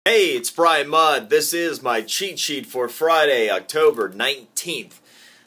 Hey, it's Brian Mudd. This is my cheat sheet for Friday, October 19th.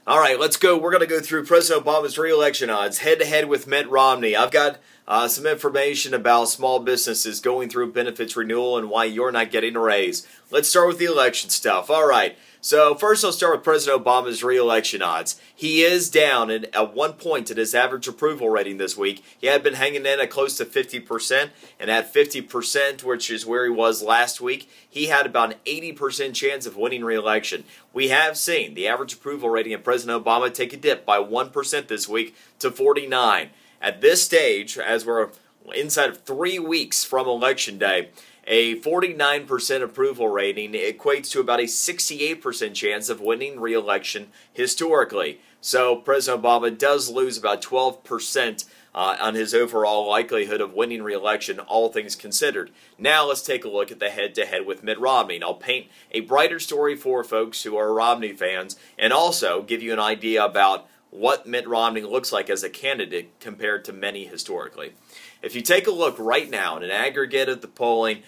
All right, let's go. We're going to go through President Obama's re-election odds head-to-head with Mitt Romney. I've got some information about small businesses going through benefits renewal and why you're not getting a raise. Let's start with the election stuff. All right, so first I'll start with President Obama's re-election odds. He is down at 1 point at his average approval rating this week. He had been hanging in at close to 50%, and at 50%, which is where he was last week, he had about an 80% chance of winning re-election. We have seen the average approval rating of President Obama take a dip by 1% this week to 49. At this stage, as we're inside of 3 weeks from Election Day, a 49% approval rating equates to about a 68% chance of winning re-election historically. So President Obama does lose about 12% on his overall likelihood of winning re-election, all things considered. Now let's take a look at the head-to-head with Mitt Romney. And I'll paint a brighter story for folks who are Romney fans and also give you an idea about what Mitt Romney looks like as a candidate compared to many historically. If you take a look right now in an aggregate of the polling,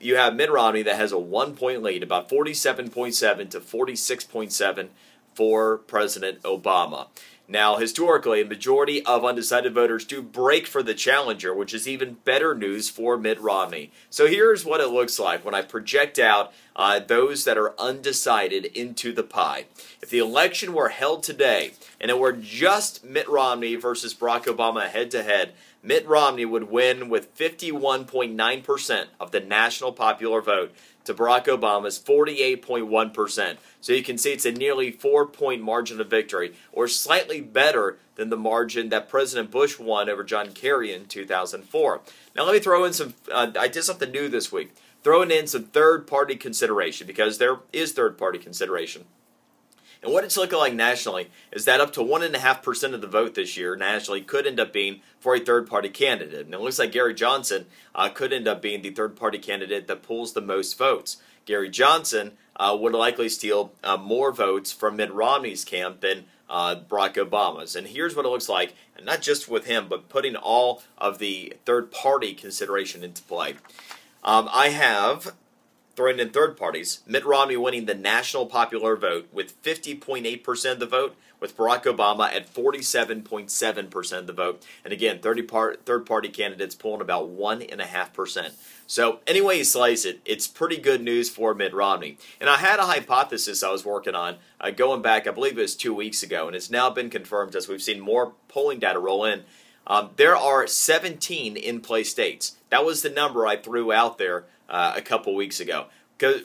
you have Mitt Romney that has a 1 point lead, about 47.7 to 46.7 for President Obama. Now, historically, a majority of undecided voters do break for the challenger, which is even better news for Mitt Romney. So here's what it looks like when I project out those that are undecided into the pie. If the election were held today and it were just Mitt Romney versus Barack Obama head-to-head, Mitt Romney would win with 51.9% of the national popular vote to Barack Obama's 48.1%. So you can see it's a nearly 4-point margin of victory, or slightly better than the margin that President Bush won over John Kerry in 2004. Now let me throw in some, I did something new this week, throwing in some third-party consideration, because there is third-party consideration. And what it's looking like nationally is that up to 1.5% of the vote this year nationally could end up being for a third-party candidate. And it looks like Gary Johnson could end up being the third-party candidate that pulls the most votes. Gary Johnson would likely steal more votes from Mitt Romney's camp than Barack Obama's. And here's what it looks like, and not just with him, but putting all of the third-party consideration into play. I have, throwing in third parties, Mitt Romney winning the national popular vote with 50.8% of the vote, with Barack Obama at 47.7% of the vote. And again, third-party candidates pulling about 1.5%. So anyway you slice it, it's pretty good news for Mitt Romney. And I had a hypothesis I was working on going back, I believe it was 2 weeks ago, and it's now been confirmed as we've seen more polling data roll in. There are 17 in-play states. That was the number I threw out there a couple weeks ago.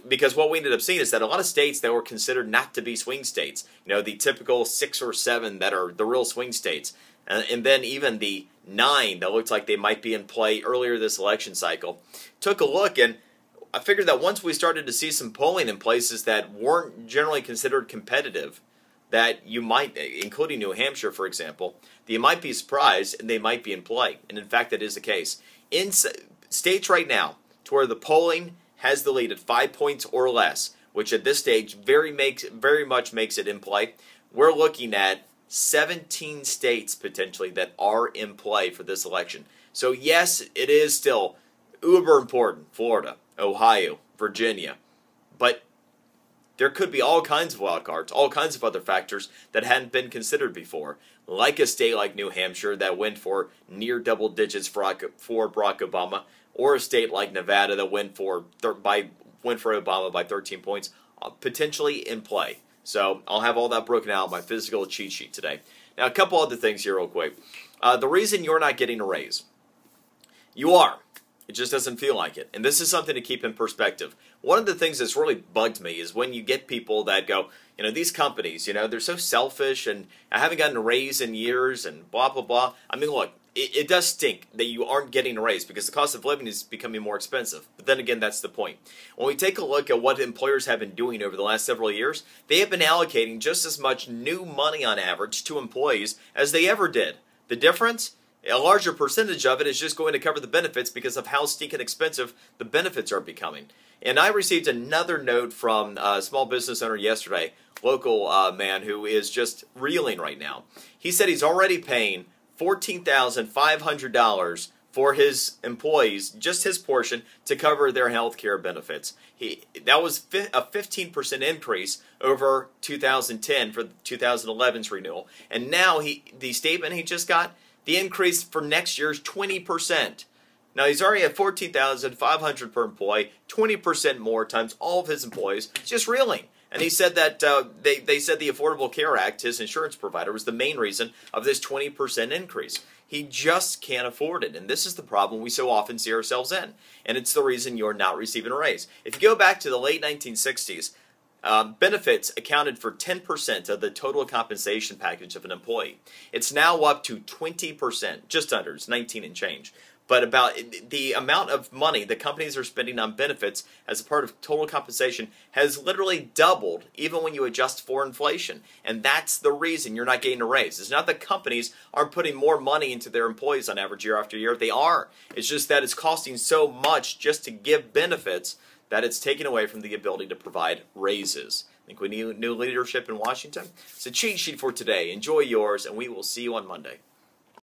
Because what we ended up seeing is that a lot of states that were considered not to be swing states, you know, the typical 6 or 7 that are the real swing states, and then even the 9 that looked like they might be in play earlier this election cycle, took a look, and I figured that once we started to see some polling in places that weren't generally considered competitive, that you might, including New Hampshire, for example, that you might be surprised and they might be in play. And in fact, that is the case. In states right now, to where the polling has the lead at 5 points or less, which at this stage very much makes it in play, we're looking at 17 states potentially that are in play for this election. So yes, it is still uber important. Florida, Ohio, Virginia. But there could be all kinds of wild cards, all kinds of other factors that hadn't been considered before, like a state like New Hampshire that went for near double digits for Barack Obama, or a state like Nevada that went for Obama by 13 points, potentially in play. So I'll have all that broken out in my physical cheat sheet today. Now, a couple other things here real quick. The reason you're not getting a raise, you are. It just doesn't feel like it. And this is something to keep in perspective. One of the things that's really bugged me is when you get people that go, you know, these companies, you know, they're so selfish and I haven't gotten a raise in years and blah, blah, blah. I mean, look, it does stink that you aren't getting a raise because the cost of living is becoming more expensive. But then again, that's the point. When we take a look at what employers have been doing over the last several years, they have been allocating just as much new money on average to employees as they ever did. The difference? A larger percentage of it is just going to cover the benefits because of how stinking expensive the benefits are becoming. And I received another note from a small business owner yesterday, local man who is just reeling right now. He said he's already paying $14,500 for his employees, just his portion, to cover their health care benefits. That was a 15% increase over 2010 for 2011's renewal. And now the statement he just got, the increase for next year is 20%. Now he's already at $14,500 per employee, 20% more times all of his employees. It's just reeling. And he said that they said the Affordable Care Act, his insurance provider, was the main reason of this 20% increase. He just can't afford it. And this is the problem we so often see ourselves in. And it's the reason you're not receiving a raise. If you go back to the late 1960s, benefits accounted for 10% of the total compensation package of an employee. It's now up to 20%, just under, it's 19 and change. But about the amount of money the companies are spending on benefits as a part of total compensation has literally doubled, even when you adjust for inflation. And that's the reason you're not getting a raise. It's not that companies aren't putting more money into their employees on average year after year. They are. It's just that it's costing so much just to give benefits that it's taken away from the ability to provide raises. I think we need new leadership in Washington. It's a cheat sheet for today. Enjoy yours, and we will see you on Monday.